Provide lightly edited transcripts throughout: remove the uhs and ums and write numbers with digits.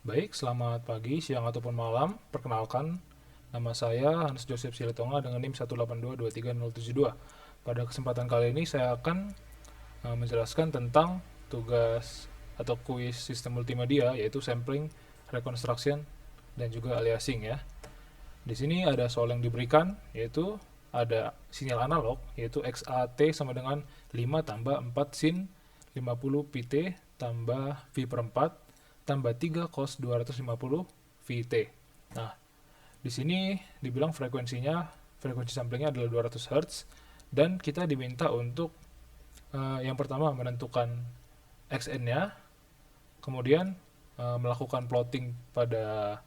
Baik, selamat pagi, siang, ataupun malam. Perkenalkan, nama saya Hans Joseph Silitonga dengan NIM 182237072. Pada kesempatan kali ini saya akan menjelaskan tentang tugas atau kuis sistem multimedia, yaitu sampling, reconstruction, dan juga aliasing ya. Di sini ada soal yang diberikan, yaitu ada sinyal analog, yaitu XAT sama dengan 5 tambah 4 sin 50 PT tambah V per 4 tambah 3 cos 250 VT. Nah, di sini dibilang frekuensi samplingnya adalah 200 Hz, dan kita diminta untuk yang pertama menentukan XN-nya, kemudian melakukan plotting pada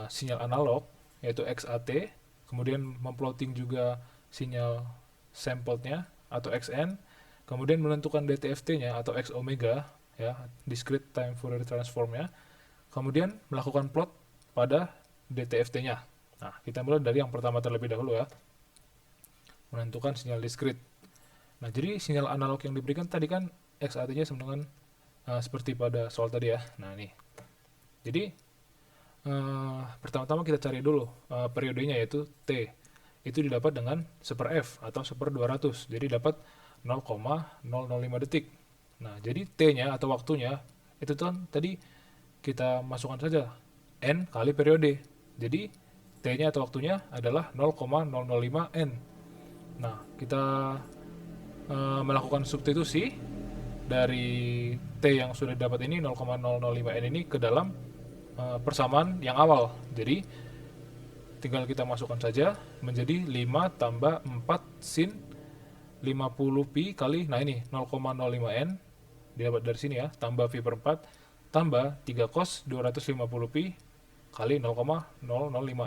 sinyal analog, yaitu XAT, kemudian memplotting juga sinyal samplednya atau XN, kemudian menentukan DTFT-nya atau X omega, ya, discrete time Fourier transform-nya, kemudian melakukan plot pada DTFT-nya. Nah, kita mulai dari yang pertama terlebih dahulu ya, menentukan sinyal discrete. Nah, jadi sinyal analog yang diberikan tadi kan XAT-nya sama dengan seperti pada soal tadi ya. Nah, nih. Jadi, pertama-tama kita cari dulu periodenya, yaitu T. Itu didapat dengan 1/f atau 1/200. Jadi dapat 0,005 detik. Nah, jadi T-nya atau waktunya itu kan tadi kita masukkan saja N kali periode. Jadi T-nya atau waktunya adalah 0,005 N. Nah, kita melakukan substitusi dari T yang sudah dapat ini 0,005 N ini ke dalam persamaan yang awal. Jadi tinggal kita masukkan saja menjadi 5 tambah 4 sin 50 pi kali, nah ini 0,05 N didapat dari sini ya, tambah V per 4 tambah 3 cos 250 pi kali 0,005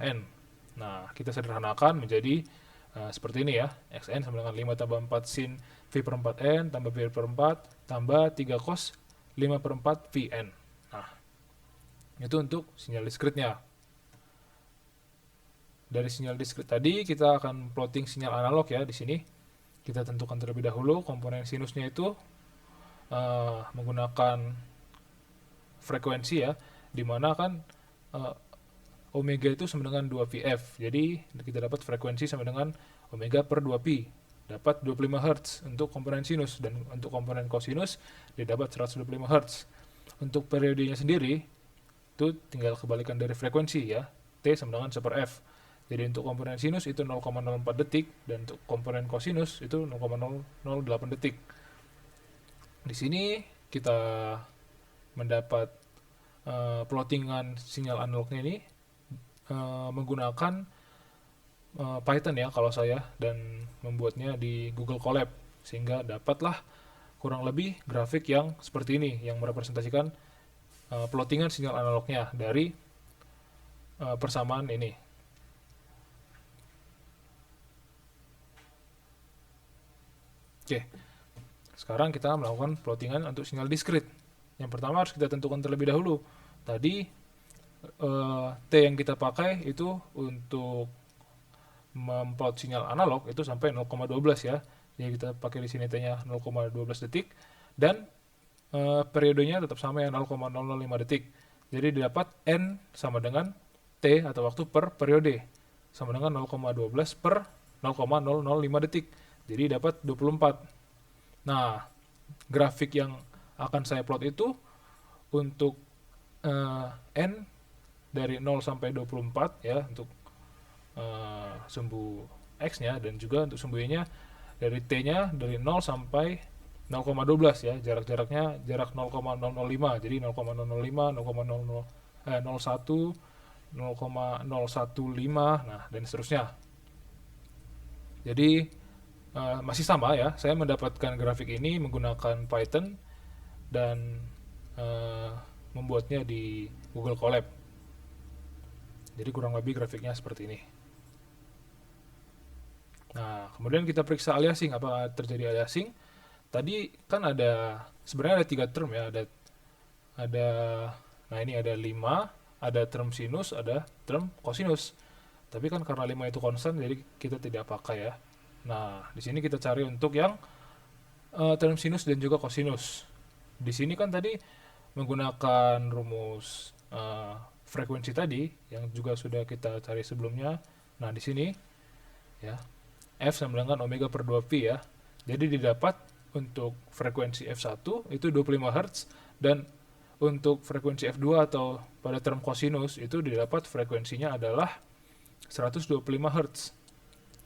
N. Nah, kita sederhanakan menjadi seperti ini ya. Xn sama dengan 5 tambah 4 sin V per 4 N tambah V per 4 tambah 3 cos 5 per 4 Vn. Nah, itu untuk sinyal discrete-nya. Dari sinyal discrete tadi kita akan plotting sinyal analog ya. Di sini kita tentukan terlebih dahulu komponen sinusnya itu menggunakan frekuensi ya, dimana kan omega itu sama dengan 2VF. Jadi kita dapat frekuensi sama dengan omega per 2pi. Dapat 25 Hz untuk komponen sinus, dan untuk komponen kosinus didapat 125 Hz. Untuk periodenya sendiri itu tinggal kebalikan dari frekuensi ya. T sama dengan 1/f. Jadi untuk komponen sinus itu 0,04 detik, dan untuk komponen kosinus itu 0,008 detik. Di sini kita mendapat plottingan sinyal analognya ini menggunakan Python ya kalau saya, dan membuatnya di Google Colab, sehingga dapatlah kurang lebih grafik yang seperti ini yang merepresentasikan plottingan sinyal analognya dari persamaan ini. Oke, sekarang kita melakukan plottingan untuk sinyal discrete. Yang pertama harus kita tentukan terlebih dahulu. Tadi T yang kita pakai itu untuk memplot sinyal analog itu sampai 0,12 ya. Jadi kita pakai di sini T-nya 0,12 detik, dan periodenya tetap sama ya, 0,005 detik. Jadi didapat N sama dengan T atau waktu per periode sama dengan 0,12 per 0,005 detik. Jadi dapat 24. Nah, grafik yang akan saya plot itu untuk N dari 0 sampai 24 ya, untuk sumbu X-nya, dan juga untuk sumbu Y-nya dari T-nya dari 0 sampai 0,12 ya, jarak-jaraknya jarak 0,005. Jadi 0,005, 0,01, 0,015, nah dan seterusnya. Jadi masih sama ya, saya mendapatkan grafik ini menggunakan Python dan membuatnya di Google Colab. Jadi kurang lebih grafiknya seperti ini. Nah, kemudian kita periksa aliasing, apa terjadi aliasing. Tadi kan sebenarnya ada 3 term ya, ada nah ini ada 5, ada term sinus, ada term kosinus. Tapi kan karena 5 itu konstan, jadi kita tidak pakai ya. Nah, di sini kita cari untuk yang term sinus dan juga kosinus. Di sini kan tadi menggunakan rumus frekuensi tadi yang juga sudah kita cari sebelumnya. Nah, di sini ya, F sama dengan omega per 2 pi ya. Jadi didapat untuk frekuensi F1 itu 25 Hz, dan untuk frekuensi F2 atau pada term kosinus itu didapat frekuensinya adalah 125 Hz.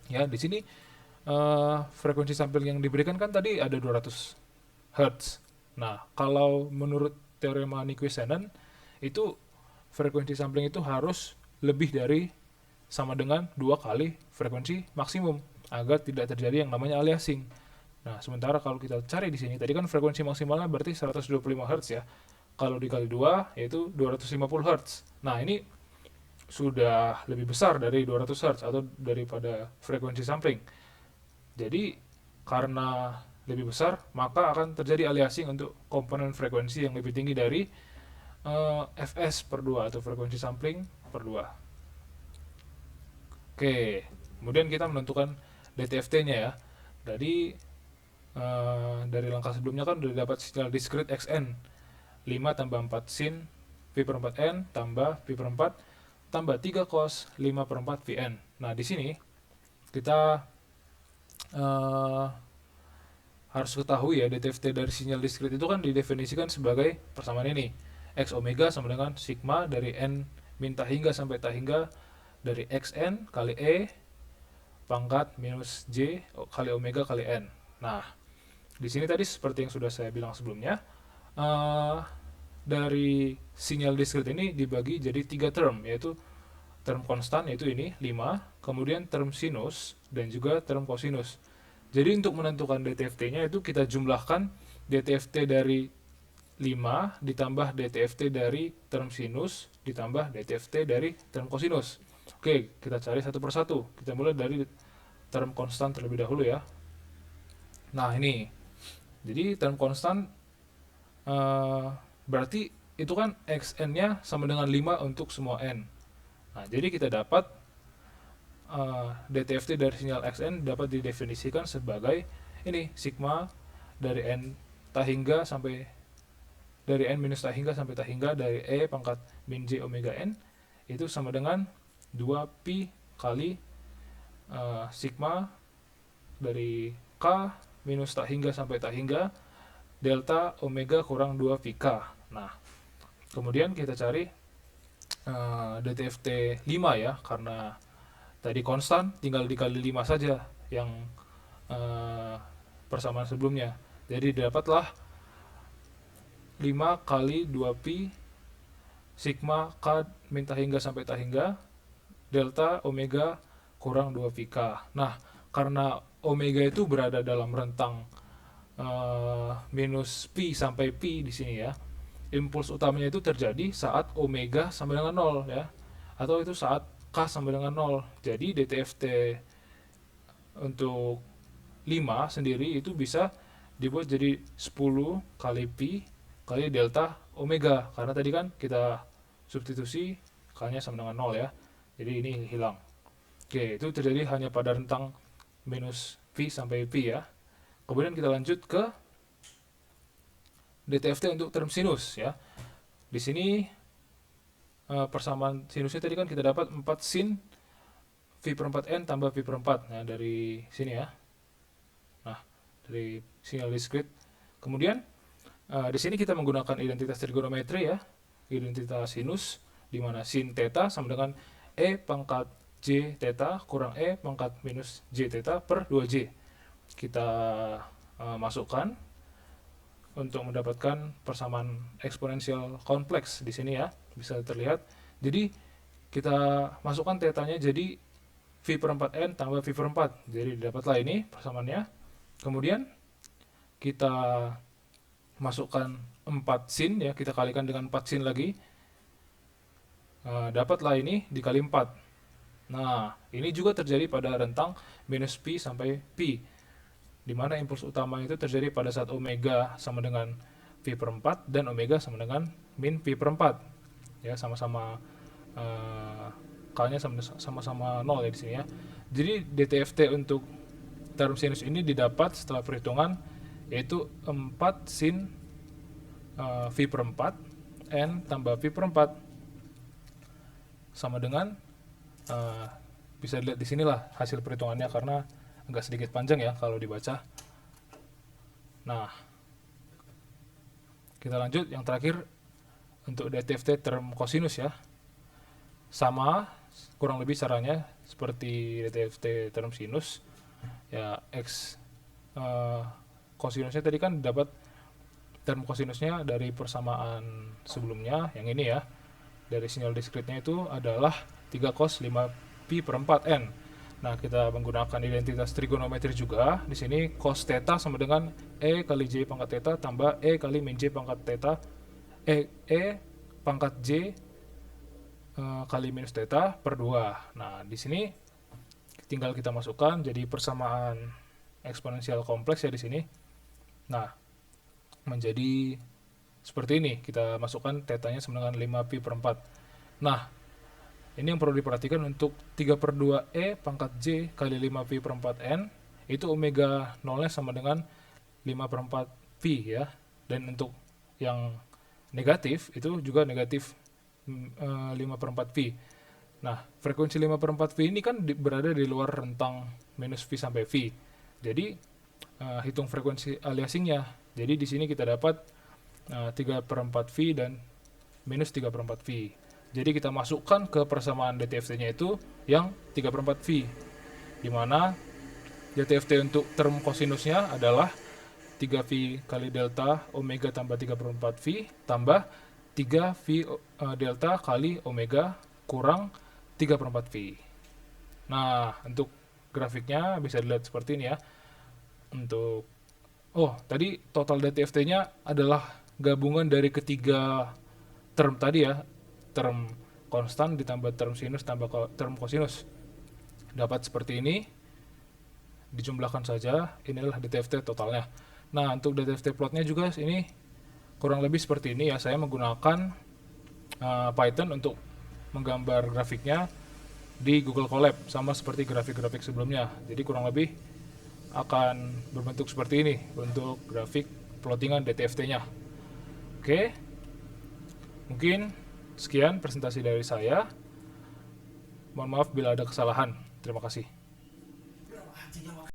Ya, di sini frekuensi sampling yang diberikan kan tadi ada 200 Hz. Nah, kalau menurut teorema Nyquist-Shannon itu frekuensi sampling itu harus lebih dari sama dengan 2 kali frekuensi maksimum agar tidak terjadi yang namanya aliasing. Nah, sementara kalau kita cari di sini, tadi kan frekuensi maksimalnya berarti 125 Hz ya. Kalau dikali 2 yaitu 250 Hz. Nah, ini sudah lebih besar dari 200 Hz atau daripada frekuensi sampling. Jadi, karena lebih besar, maka akan terjadi aliasing untuk komponen frekuensi yang lebih tinggi dari Fs per 2 atau frekuensi sampling per 2. Oke, kemudian kita menentukan DTFT-nya ya. Dari langkah sebelumnya kan sudah dapat sinyal diskrit Xn 5 tambah 4 sin Pi per 4 N tambah Pi per 4 tambah 3 cos 5 per 4 Vn. Nah, di sini kita harus ketahui ya, DTFT dari sinyal diskrit itu kan didefinisikan sebagai persamaan ini. X omega sama dengan sigma dari N min hingga sampai hingga dari Xn kali E pangkat minus J kali omega kali N. Nah, di sini tadi seperti yang sudah saya bilang sebelumnya, dari sinyal diskrit ini dibagi jadi 3 term, yaitu term konstan, yaitu ini 5, kemudian term sinus, dan juga term kosinus. Jadi untuk menentukan DTFT-nya itu kita jumlahkan DTFT dari 5 ditambah DTFT dari term sinus ditambah DTFT dari term kosinus. Oke, kita cari satu persatu. Kita mulai dari term konstan terlebih dahulu ya. Nah, ini. Jadi term konstan berarti itu kan Xn-nya sama dengan 5 untuk semua N. Nah, jadi kita dapat DTFT dari sinyal Xn dapat didefinisikan sebagai ini, sigma dari N hingga sampai dari N minus hingga sampai hingga dari E pangkat min J omega N itu sama dengan 2 pi kali sigma dari K minus hingga sampai hingga delta omega kurang 2 pi K. Nah, kemudian kita cari DTFT 5 ya, karena tadi konstan tinggal dikali 5 saja yang persamaan sebelumnya. Jadi dapatlah 5 kali 2 pi sigma K min hingga sampai hingga delta omega kurang 2 pi K. Nah, karena omega itu berada dalam rentang minus pi sampai pi di sini ya, impuls utamanya itu terjadi saat omega sama dengan 0 ya, atau itu saat K sama dengan 0. Jadi DTFT untuk 5 sendiri itu bisa dibuat jadi 10 kali pi kali delta omega, karena tadi kan kita substitusi K-nya sama dengan 0 ya. Jadi ini hilang. Oke, itu terjadi hanya pada rentang minus pi sampai pi ya. Kemudian kita lanjut ke DTFT untuk term sinus ya. Di sini persamaan sinusnya tadi kan kita dapat 4 sin V per 4N tambah V per 4. Nah, dari sini ya. Nah, dari sinyal diskrit. Kemudian di sini kita menggunakan identitas trigonometri ya. Identitas sinus di mana sin theta sama dengan E pangkat J theta kurang E pangkat minus J theta per 2J. Kita masukkan untuk mendapatkan persamaan eksponensial kompleks di sini ya, bisa terlihat. Jadi kita masukkan tetanya jadi V per 4N tambah V per 4. Jadi dapatlah ini persamaannya. Kemudian kita masukkan 4 sin ya, kita kalikan dengan 4 sin lagi. Dapatlah ini dikali 4. Nah, ini juga terjadi pada rentang minus pi sampai pi, di mana impuls utama itu terjadi pada saat omega sama dengan pi per 4 dan omega sama dengan min pi per 4. Ya, sama-sama K-nya sama-sama 0 ya di sini ya. Jadi DTFT untuk term sinus ini didapat setelah perhitungan yaitu 4 sin V per 4 N tambah V per 4. sama dengan bisa dilihat di sinilah hasil perhitungannya karena agak sedikit panjang ya kalau dibaca. Nah, kita lanjut yang terakhir untuk DTFT term kosinus ya. Sama kurang lebih caranya seperti DTFT term sinus ya. Kosinusnya tadi kan dapat term kosinusnya dari persamaan sebelumnya yang ini ya, dari sinyal diskritnya itu adalah 3 cos 5 pi per 4 n. Nah, kita menggunakan identitas trigonometri juga. Di sini cos theta sama dengan e kali j pangkat theta tambah e kali min j pangkat theta e pangkat j kali minus theta per 2. Nah, di sini tinggal kita masukkan jadi persamaan eksponensial kompleks ya di sini. Nah, menjadi seperti ini. Kita masukkan tetanya sama dengan 5 pi per 4. Nah, ini yang perlu diperhatikan untuk 3 per 2 E pangkat J kali 5 pi per 4 N, itu omega 0-nya sama dengan 5 per 4 pi ya. Dan untuk yang negatif, itu juga negatif 5 per 4 pi. Nah, frekuensi 5 per 4 pi ini kan berada di luar rentang minus pi sampai pi. Jadi, hitung frekuensi aliasingnya. Jadi di sini kita dapat 3 per 4 V dan minus 3 per 4 V. Jadi kita masukkan ke persamaan DTFT-nya itu yang 3 per 4 V. Di mana DTFT untuk term kosinusnya adalah 3V kali delta omega tambah 3 per 4 V tambah 3V delta kali omega kurang 3 per 4 V. Nah, untuk grafiknya bisa dilihat seperti ini ya. Tadi total DTFT-nya adalah gabungan dari ketiga term tadi ya. Term konstan ditambah term sinus tambah term kosinus. Dapat seperti ini. Dijumlahkan saja, inilah DTFT totalnya. Nah, untuk DTFT plotnya juga ini kurang lebih seperti ini ya. Saya menggunakan Python untuk menggambar grafiknya di Google Colab, sama seperti grafik-grafik sebelumnya. Jadi kurang lebih akan berbentuk seperti ini untuk grafik plottingan DTFT-nya. Oke, mungkin sekian presentasi dari saya. Mohon maaf bila ada kesalahan. Terima kasih.